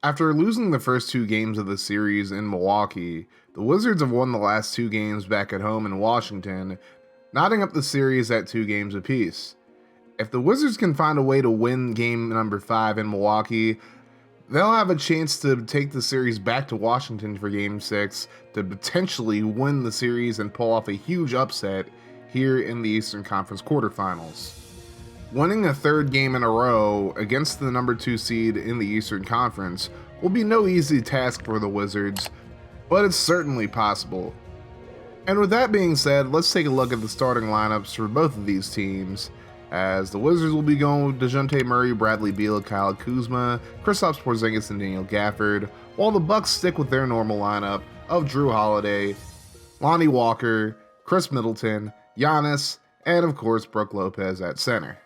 After losing the first two games of the series in Milwaukee, the Wizards have won the last two games back at home in Washington, knotting up the series at 2 games apiece. If the Wizards can find a way to win game number 5 in Milwaukee, they'll have a chance to take the series back to Washington for game 6 to potentially win the series and pull off a huge upset here in the Eastern Conference Quarterfinals. Winning a third game in a row against the number 2 seed in the Eastern Conference will be no easy task for the Wizards, but it's certainly possible. And with that being said, let's take a look at the starting lineups for both of these teams, as the Wizards will be going with DeJounte Murray, Bradley Beal, Kyle Kuzma, Kristaps Porzingis, and Daniel Gafford, while the Bucks stick with their normal lineup of Jrue Holiday, Lonnie Walker, Khris Middleton, Giannis, and of course Brook Lopez at center.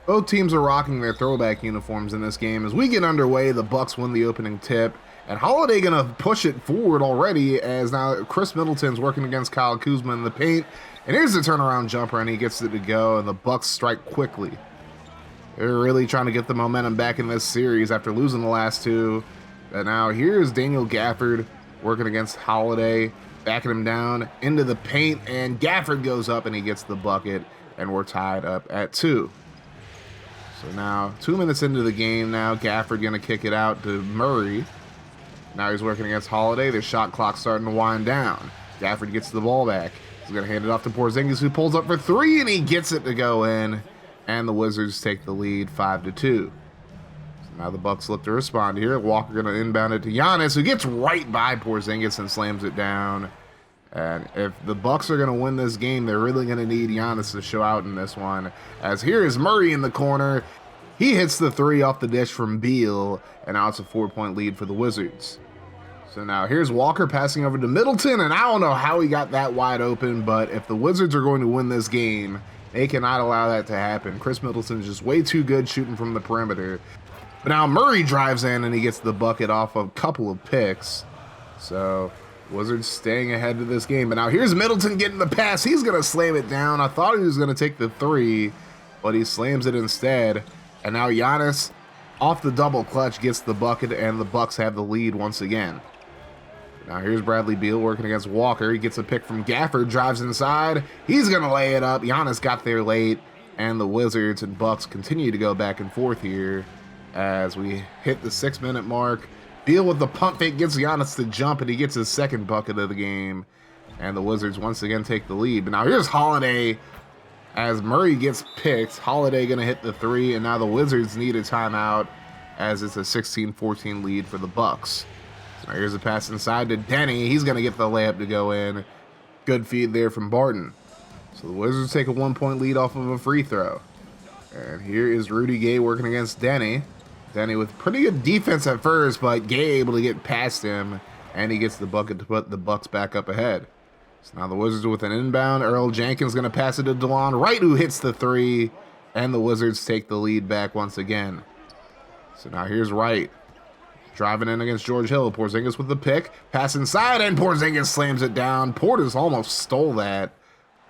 Both teams are rocking their throwback uniforms in this game. As we get underway, the Bucks win the opening tip, and Holiday gonna push it forward already, as now Khris Middleton's working against Kyle Kuzma in the paint, and here's the turnaround jumper, and he gets it to go, and the Bucks strike quickly. They're really trying to get the momentum back in this series after losing the last two. And now here's Daniel Gafford working against Holiday, backing him down into the paint, and Gafford goes up and he gets the bucket, and we're tied up at 2. So now, 2 minutes into the game now, Gafford going to kick it out to Murray. Now he's working against Holiday. Their shot clock starting to wind down. Gafford gets the ball back. He's going to hand it off to Porzingis, who pulls up for 3, and he gets it to go in. And the Wizards take the lead 5-2. So now the Bucks look to respond here. Walker going to inbound it to Giannis, who gets right by Porzingis and slams it down. And if the Bucks are going to win this game, they're really going to need Giannis to show out in this one. As here is Murray in the corner. He hits the 3 off the dish from Beal, and now it's a 4-point lead for the Wizards. So now here's Walker passing over to Middleton, and I don't know how he got that wide open, but if the Wizards are going to win this game, they cannot allow that to happen. Khris Middleton is just way too good shooting from the perimeter. But now Murray drives in, and he gets the bucket off a couple of picks. So Wizards staying ahead of this game. But now here's Middleton getting the pass. He's going to slam it down. I thought he was going to take the 3, but he slams it instead. And now Giannis, off the double clutch, gets the bucket, and the Bucks have the lead once again. Now here's Bradley Beal working against Walker. He gets a pick from Gafford, drives inside. He's going to lay it up. Giannis got there late, and the Wizards and Bucks continue to go back and forth here as we hit the 6-minute mark. Beal with the pump fake gets Giannis to jump, and he gets his second bucket of the game. And the Wizards once again take the lead. But now here's Holiday as Murray gets picked. Holiday going to hit the 3, and now the Wizards need a timeout as it's a 16-14 lead for the Bucks. So now here's a pass inside to Denny. He's going to get the layup to go in. Good feed there from Barton. So the Wizards take a 1-point lead off of a free throw. And here is Rudy Gay working against Denny. Denny with pretty good defense at first, but Gay able to get past him, and he gets the bucket to put the Bucks back up ahead. So now the Wizards with an inbound. Earl Jenkins going to pass it to DeLon Wright, who hits the 3, and the Wizards take the lead back once again. So now here's Wright driving in against George Hill. Porzingis with the pick, pass inside, and Porzingis slams it down. Portis almost stole that,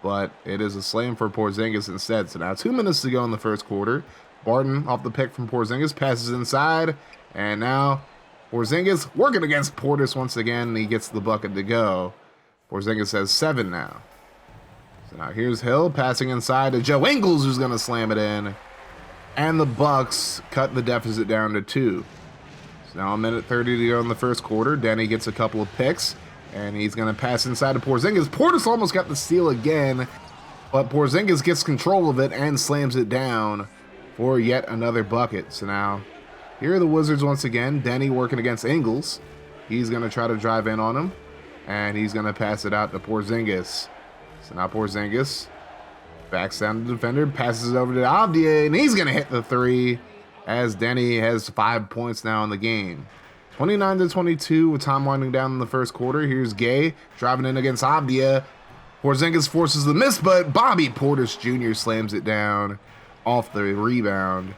but it is a slam for Porzingis instead. So now 2 minutes to go in the first quarter. Barton off the pick from Porzingis, passes inside, and now Porzingis working against Portis once again, and he gets the bucket to go. Porzingis has 7 now. So now here's Hill passing inside to Joe Ingles, who's going to slam it in, and the Bucks cut the deficit down to 2. So now 1:30 to go in the first quarter. Denny gets a couple of picks, and he's going to pass inside to Porzingis. Portis almost got the steal again, but Porzingis gets control of it and slams it down for yet another bucket. So now here are the Wizards once again. Denny working against Ingles. He's going to try to drive in on him, and he's going to pass it out to Porzingis. So now Porzingis backs down the defender, passes it over to Avdija, and he's going to hit the 3 as Denny has 5 points now in the game. 29-22 with time winding down in the first quarter. Here's Gay driving in against Avdija. Porzingis forces the miss, but Bobby Portis Jr. slams it down off the rebound.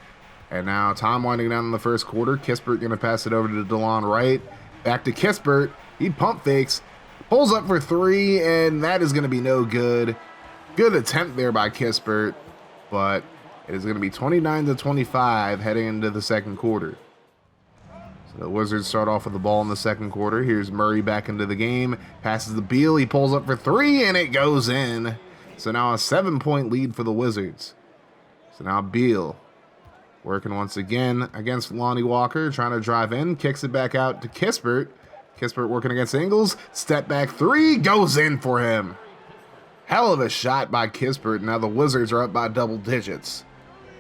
And now time winding down in the first quarter. Kispert going to pass it over to DeLon Wright. Back to Kispert. He pump fakes, pulls up for 3, and that is going to be no good. Good attempt there by Kispert, but it is going to be 29-25 heading into the second quarter. So The Wizards start off with the ball in the second quarter. Here's Murray back into the game. Passes the Beal. He pulls up for three, and it goes in. So now a 7-point lead for the Wizards. So now Beal working once again against Lonnie Walker. Trying to drive in. Kicks it back out to Kispert. Kispert working against Ingles. Step back three. Goes in for him. Hell of a shot by Kispert. Now the Wizards are up by double digits.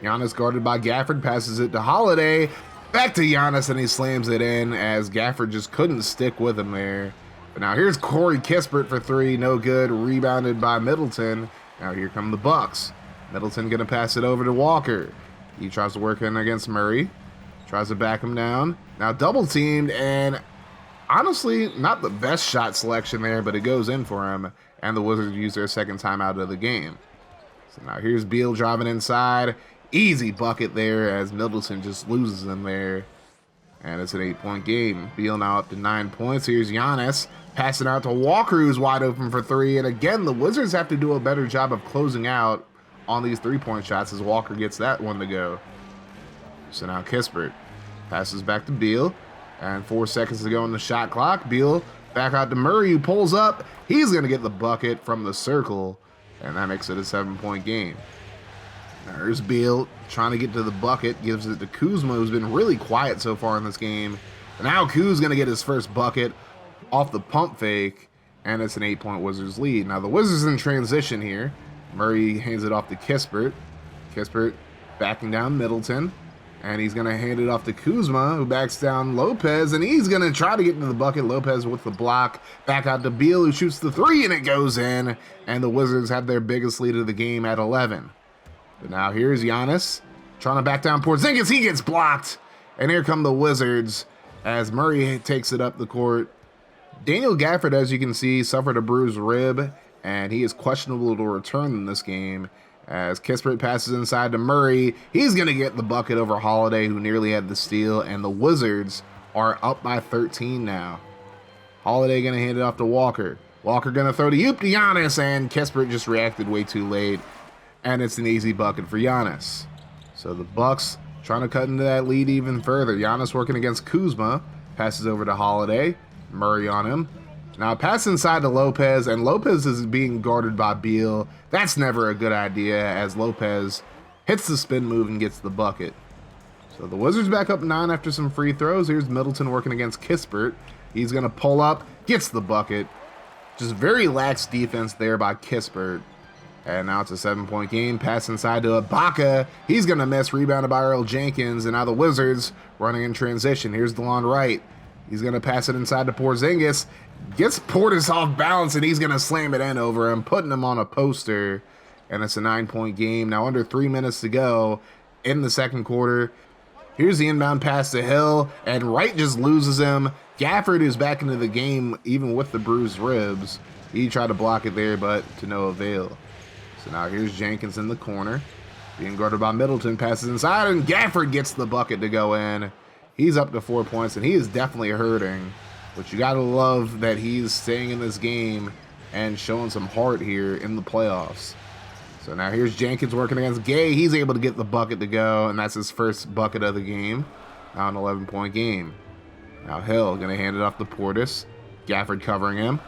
Giannis guarded by Gafford. Passes it to Holiday. Back to Giannis, and he slams it in as Gafford just couldn't stick with him there. But now here's Corey Kispert for three. No good. Rebounded by Middleton. Now here come the Bucks. Middleton going to pass it over to Walker. He tries to work in against Murray. Tries to back him down. Now double teamed, and honestly, not the best shot selection there, but it goes in for him. And the Wizards use their second timeout of the game. So now here's Beal driving inside. Easy bucket there as Middleton just loses them there. And it's an 8-point game. Beal now up to 9 points. Here's Giannis passing out to Walker, who's wide open for three. And again, the Wizards have to do a better job of closing out on these three-point shots as Walker gets that one to go. So now Kispert passes back to Beal. And 4 seconds to go on the shot clock. Beal back out to Murray, who pulls up. He's going to get the bucket from the circle. And that makes it a 7-point game. There's Beal trying to get to the bucket, gives it to Kuzma, who's been really quiet so far in this game. And now Kuz going to get his first bucket off the pump fake, and it's an 8-point Wizards lead. Now the Wizards in transition here. Murray hands it off to Kispert. Kispert backing down Middleton, and he's going to hand it off to Kuzma, who backs down Lopez, and he's going to try to get to the bucket. Lopez with the block. Back out to Beal, who shoots the three, and it goes in. And the Wizards have their biggest lead of the game at 11. But now here's Giannis trying to back down Porzingis. He gets blocked. And here come the Wizards as Murray takes it up the court. Daniel Gafford, as you can see, suffered a bruised rib, and he is questionable to return in this game. As Kispert passes inside to Murray, he's going to get the bucket over Holiday, who nearly had the steal, and the Wizards are up by 13 now. Holiday going to hand it off to Walker. Walker going to throw to Giannis, and Kispert just reacted way too late. And it's an easy bucket for Giannis. So the Bucks trying to cut into that lead even further. Giannis working against Kuzma. Passes over to Holiday. Murray on him. Now pass inside to Lopez, and Lopez is being guarded by Beal. That's never a good idea as Lopez hits the spin move and gets the bucket. So the Wizards back up 9 after some free throws. Here's Middleton working against Kispert. He's going to pull up, gets the bucket. Just very lax defense there by Kispert. And now it's a 7-point game. Pass inside to Ibaka. He's going to miss. Rebounded by Earl Jenkins. And now the Wizards running in transition. Here's DeLon Wright. He's going to pass it inside to Porzingis. Gets Portis off balance, and he's going to slam it in over him, putting him on a poster. And it's a 9-point game. Now under 3 minutes to go in the second quarter. Here's the inbound pass to Hill, and Wright just loses him. Gafford is back into the game, even with the bruised ribs. He tried to block it there, but to no avail. So now here's Jenkins in the corner. Being guarded by Middleton, passes inside, and Gafford gets the bucket to go in. He's up to 4 points, and he is definitely hurting. But you got to love that he's staying in this game and showing some heart here in the playoffs. So now here's Jenkins working against Gay. He's able to get the bucket to go, and that's his first bucket of the game. Now an 11-point game. Now Hill going to hand it off to Portis. Gafford covering him.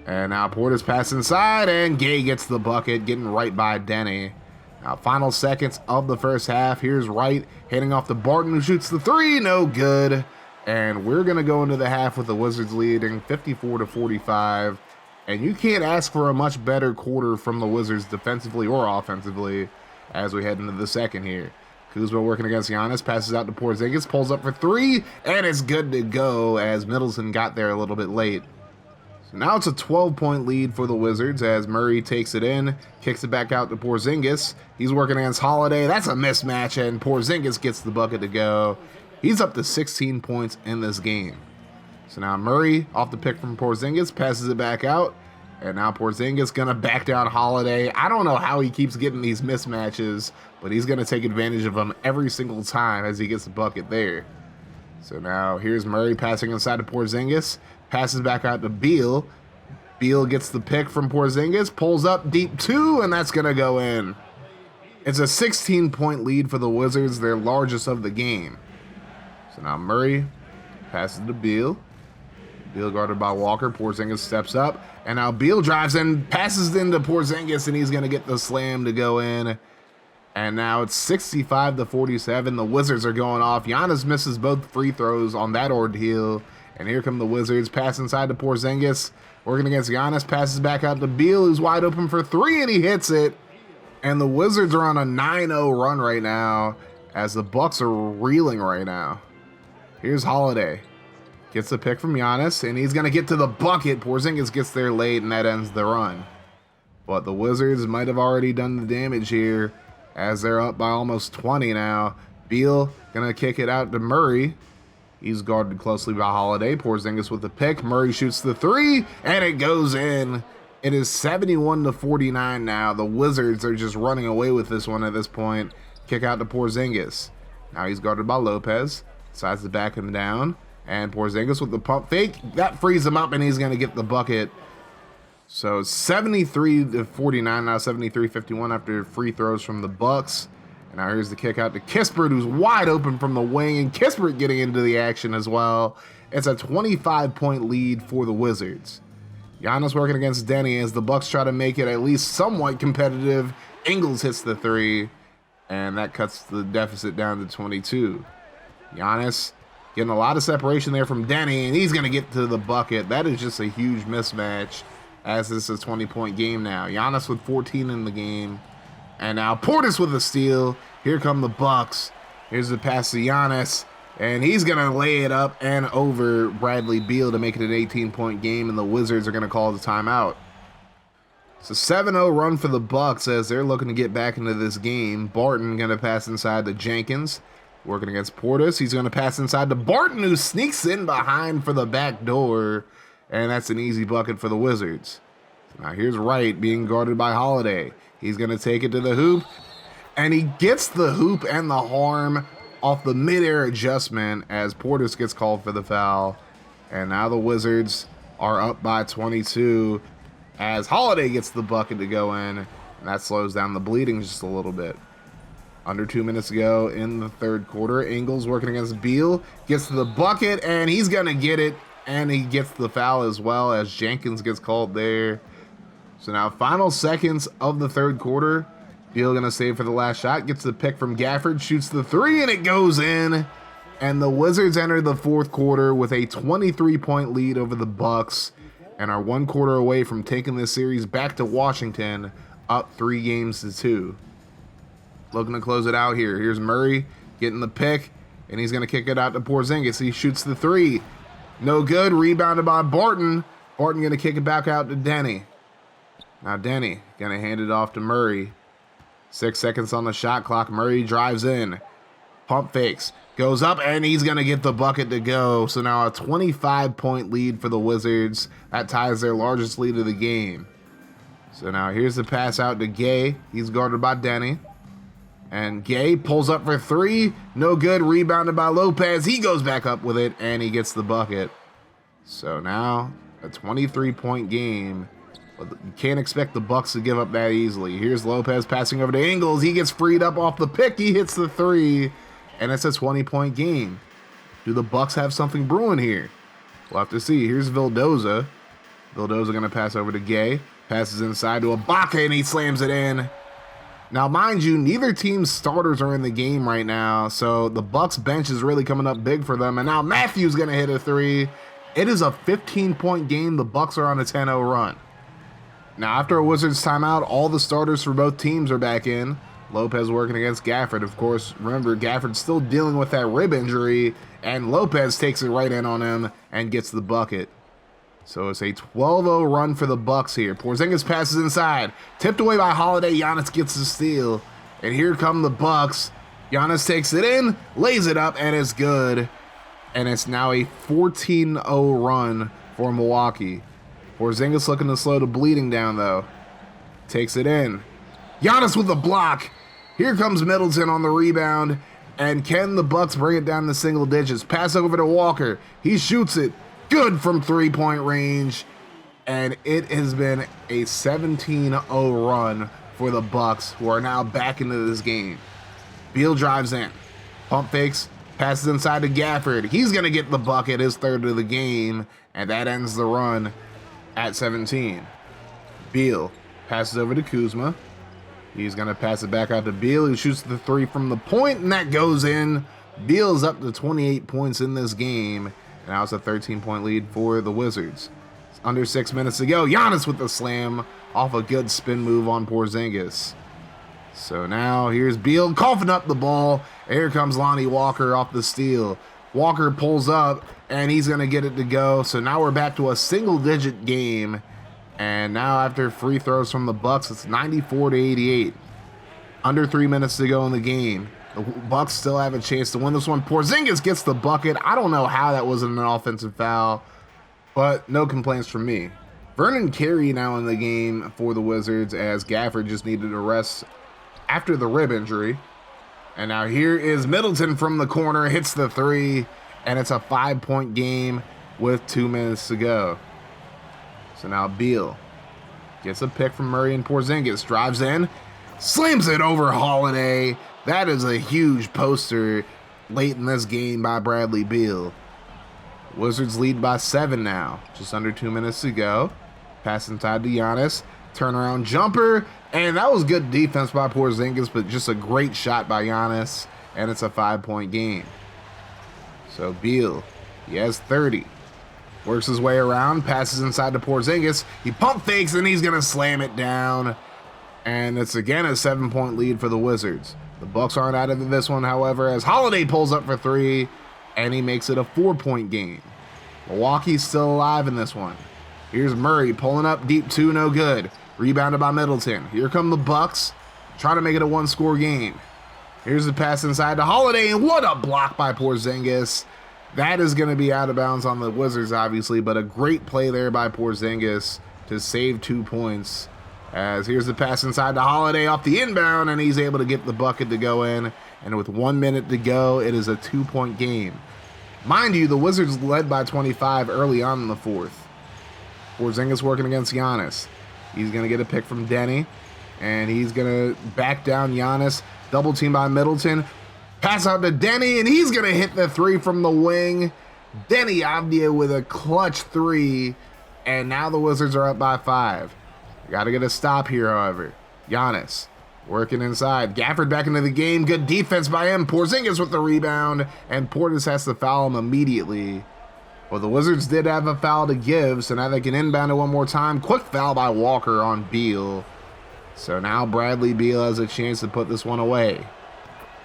And now Portis pass inside, and Gay gets the bucket, getting right by Denny. Now final seconds of the first half. Here's Wright handing off to Barton, who shoots the three. No good. And we're going to go into the half with the Wizards leading 54-45. And you can't ask for a much better quarter from the Wizards defensively or offensively as we head into the second here. Kuzma working against Giannis, passes out to Porzingis, pulls up for three, and it's good to go as Middleton got there a little bit late. So now it's a 12-point lead for the Wizards as Murray takes it in, kicks it back out to Porzingis. He's working against Holiday. That's a mismatch, and Porzingis gets the bucket to go. He's up to 16 points in this game. So now Murray, off the pick from Porzingis, passes it back out. And now Porzingis going to back down Holiday. I don't know how he keeps getting these mismatches, but he's going to take advantage of them every single time as he gets the bucket there. So now here's Murray passing inside to Porzingis. Passes back out to Beal. Beal gets the pick from Porzingis. Pulls up deep two, and that's going to go in. It's a 16-point lead for the Wizards, their largest of the game. So now Murray Passes to Beal. Beal guarded by Walker. Porzingis steps up. And now Beal drives in, passes into Porzingis, and he's going to get the slam to go in. And now it's 65-47. The Wizards are going off. Giannis misses both free throws on that ordeal. And here come the Wizards. Pass inside to Porzingis. Working against Giannis. Passes back out to Beal, who's wide open for three, and he hits it. And the Wizards are on a 9-0 run right now, as the Bucks are reeling right now. Here's Holiday. Gets the pick from Giannis, and he's going to get to the bucket. Porzingis gets there late, and that ends the run. But the Wizards might have already done the damage here, as they're up by almost 20 now. Beal going to kick it out to Murray. He's guarded closely by Holiday. Porzingis with the pick. Murray shoots the three, and it goes in. It is 71-49 now. The Wizards are just running away with this one at this point. Kick out to Porzingis. Now he's guarded by Lopez. Decides to back him down. And Porzingis with the pump fake. That frees him up, and he's going to get the bucket. So 73-49 now, 73-51 after free throws from the Bucks. And now here's the kick out to Kispert, who's wide open from the wing, and Kispert getting into the action as well. It's a 25-point lead for the Wizards. Giannis working against Denny as the Bucks try to make it at least somewhat competitive. Ingles hits the three, and that cuts the deficit down to 22. Giannis getting a lot of separation there from Denny, and he's going to get to the bucket. That is just a huge mismatch, as this is a 20-point game now. Giannis with 14 in the game. And now Portis with a steal. Here come the Bucks. Here's the pass to Giannis. And he's going to lay it up and over Bradley Beal to make it an 18-point game. And the Wizards are going to call the timeout. It's a 7-0 run for the Bucks as they're looking to get back into this game. Barton going to pass inside to Jenkins. Working against Portis. He's going to pass inside to Barton, who sneaks in behind for the back door. And that's an easy bucket for the Wizards. So now here's Wright being guarded by Holiday. He's going to take it to the hoop, and he gets the hoop and the harm off the midair adjustment as Portis gets called for the foul. And now the Wizards are up by 22 as Holiday gets the bucket to go in, and that slows down the bleeding just a little bit. Under 2 minutes to go in the third quarter. Ingles working against Beal, gets to the bucket, and he's going to get it, and he gets the foul as well as Jenkins gets called there. So now final seconds of the third quarter. Beal going to save for the last shot. Gets the pick from Gafford. Shoots the three, and it goes in. And the Wizards enter the fourth quarter with a 23-point lead over the Bucks and are 1 quarter away from taking this series back to Washington, up 3-2. Looking to close it out here. Here's Murray getting the pick, and he's going to kick it out to Porzingis. He shoots the three. No good. Rebounded by Barton. Barton going to kick it back out to Denny. Now Denny going to hand it off to Murray. 6 seconds on the shot clock. Murray drives in. Pump fakes. Goes up, and he's going to get the bucket to go. So now a 25-point lead for the Wizards. That ties their largest lead of the game. So now here's the pass out to Gay. He's guarded by Denny. And Gay pulls up for three. No good. Rebounded by Lopez. He goes back up with it, and he gets the bucket. So now a 23-point game. You can't expect the Bucks to give up that easily. Here's Lopez passing over to Ingles. He gets freed up off the pick. He hits the three, and it's a 20-point game. Do the Bucks have something brewing here? We'll have to see. Here's Vildoza. Vildoza going to pass over to Gay. Passes inside to Ibaka, and he slams it in. Now, mind you, neither team's starters are in the game right now, so the Bucks bench is really coming up big for them. And now Matthews going to hit a three. It is a 15-point game. The Bucks are on a 10-0 run. Now, after a Wizards timeout, all the starters for both teams are back in. Lopez working against Gafford. Of course, remember, Gafford's still dealing with that rib injury, and Lopez takes it right in on him and gets the bucket. So it's a 12-0 run for the Bucks here. Porzingis passes inside. Tipped away by Holiday. Giannis gets the steal. And here come the Bucks. Giannis takes it in, lays it up, and it's good. And it's now a 14-0 run for Milwaukee. Porzingis looking to slow the bleeding down, though. Takes it in. Giannis with the block. Here comes Middleton on the rebound. And can the Bucks bring it down to single digits? Pass over to Walker. He shoots it. Good from three-point range. And it has been a 17-0 run for the Bucks, who are now back into this game. Beal drives in. Pump fakes. Passes inside to Gafford. He's going to get the bucket, his third of the game, and that ends the run at 17. Beal passes over to Kuzma. He's going to pass it back out to Beal, who shoots the three from the point, and that goes in. Beal's up to 28 points in this game, and now it's a 13-point lead for the Wizards. It's under 6 minutes to go. Giannis with the slam off a good spin move on Porzingis. So now here's Beal coughing up the ball. Here comes Lonnie Walker off the steal. Walker pulls up, and he's going to get it to go. So now we're back to a single-digit game. And now after free throws from the Bucks, it's 94-88. Under 3 minutes to go in the game. The Bucks still have a chance to win this one. Porzingis gets the bucket. I don't know how that wasn't an offensive foul, but no complaints from me. Vernon Carey now in the game for the Wizards, as Gafford just needed a rest after the rib injury. And now here is Middleton from the corner, hits the three, and it's a 5-point game with 2 minutes to go. So now Beal gets a pick from Murray, and Porzingis drives in, slams it over Holiday. That is a huge poster late in this game by Bradley Beal. Wizards lead by 7 now, just under 2 minutes to go. Pass inside to Giannis, turnaround jumper, and that was good defense by Porzingis, but just a great shot by Giannis, and it's a 5-point game. So Beal, he has 30. Works his way around, passes inside to Porzingis. He pump fakes, and he's going to slam it down. And it's again a 7-point lead for the Wizards. The Bucks aren't out of this one, however, as Holiday pulls up for 3, and he makes it a 4-point game. Milwaukee's still alive in this one. Here's Murray pulling up deep 2, no good. Rebounded by Middleton. Here come the Bucks, trying to make it a 1-score game. Here's the pass inside to Holiday, and what a block by Porzingis. That is going to be out of bounds on the Wizards, obviously, but a great play there by Porzingis to save 2 points. As here's the pass inside to Holiday off the inbound, and he's able to get the bucket to go in. And with 1 minute to go, it is a 2-point game. Mind you, the Wizards led by 25 early on in the fourth. Porzingis working against Giannis. He's going to get a pick from Denny, and he's going to back down Giannis. Double team by Middleton. Pass out to Denny, and he's going to hit the 3 from the wing. Denny Avdia with a clutch 3, and now the Wizards are up by 5. Got to get a stop here, however. Giannis working inside. Gafford back into the game. Good defense by him. Porzingis with the rebound, and Portis has to foul him immediately. Well, the Wizards did have a foul to give, so now they can inbound it one more time. Quick foul by Walker on Beal. So now Bradley Beal has a chance to put this one away.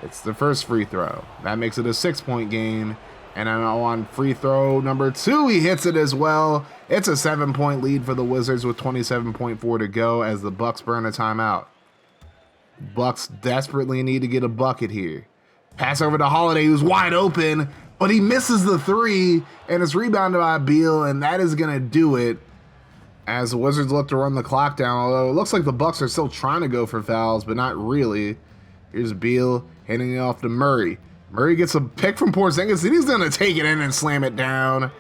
It's the first free throw. That makes it a 6-point game. And now on free throw number 2, he hits it as well. It's a 7-point lead for the Wizards with 27.4 to go as the Bucks burn a timeout. Bucks desperately need to get a bucket here. Pass over to Holiday, who's wide open, but he misses the 3, and it's rebounded by Beal, and that is going to do it as the Wizards look to run the clock down, although it looks like the Bucks are still trying to go for fouls, but not really. Here's Beal handing it off to Murray. Murray gets a pick from Porzingis, and he's going to take it in and slam it down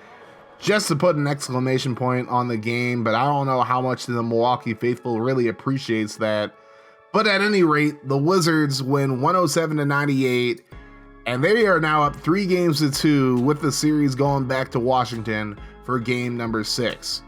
just to put an exclamation point on the game, but I don't know how much the Milwaukee faithful really appreciates that. But at any rate, the Wizards win 107-98, and they are now up 3-2 with the series going back to Washington for game number 6.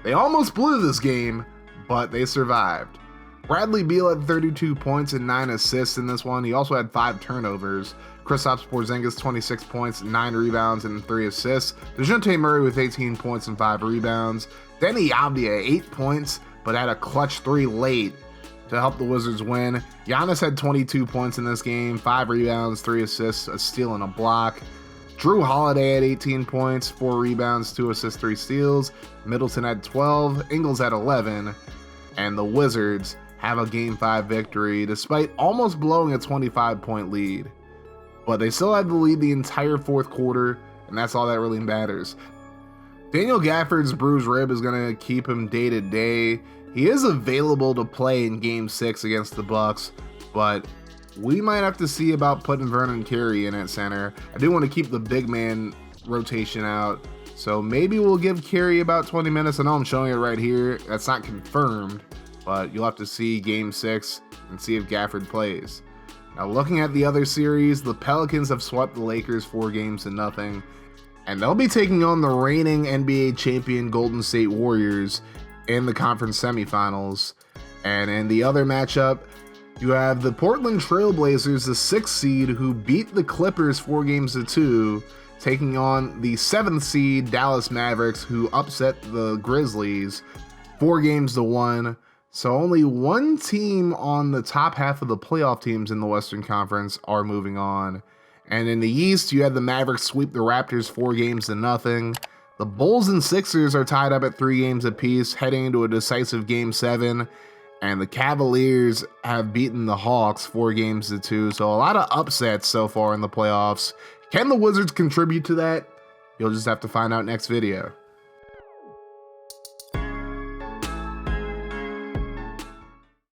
They almost blew this game, but they survived. Bradley Beal had 32 points and 9 assists in this one. He also had 5 turnovers. Kristaps Porzingis, 26 points, 9 rebounds, and 3 assists. DeJounte Murray with 18 points and 5 rebounds. Denny Avdia, 8 points, but had a clutch 3 late to help the Wizards win. Giannis had 22 points in this game, 5 rebounds, 3 assists, a steal, and a block. Jrue Holiday had 18 points, 4 rebounds, 2 assists, 3 steals. Middleton had 12, Ingles had 11, and the Wizards have a Game 5 victory despite almost blowing a 25-point lead. But they still had the lead the entire fourth quarter, and that's all that really matters. Daniel Gafford's bruised rib is going to keep him day to day. He is available to play in Game 6 against the Bucks, but we might have to see about putting Vernon Carey in at center. I do want to keep the big man rotation out, so maybe we'll give Carey about 20 minutes. I know I'm showing it right here. That's not confirmed, but you'll have to see Game 6 and see if Gafford plays. Now, looking at the other series, the Pelicans have swept the Lakers 4-0, and they'll be taking on the reigning NBA champion Golden State Warriors in the conference semifinals. And in the other matchup, you have the Portland Trail Blazers, the 6th seed, who beat the Clippers 4-2, taking on the 7th seed Dallas Mavericks, who upset the Grizzlies 4-1. So only one team on the top half of the playoff teams in the Western Conference are moving on. And in the East, you had the Mavericks sweep the Raptors 4-0. The Bulls and Sixers are tied up at 3 games apiece, heading into a decisive Game 7. And the Cavaliers have beaten the Hawks 4-2. So a lot of upsets so far in the playoffs. Can the Wizards contribute to that? You'll just have to find out next video.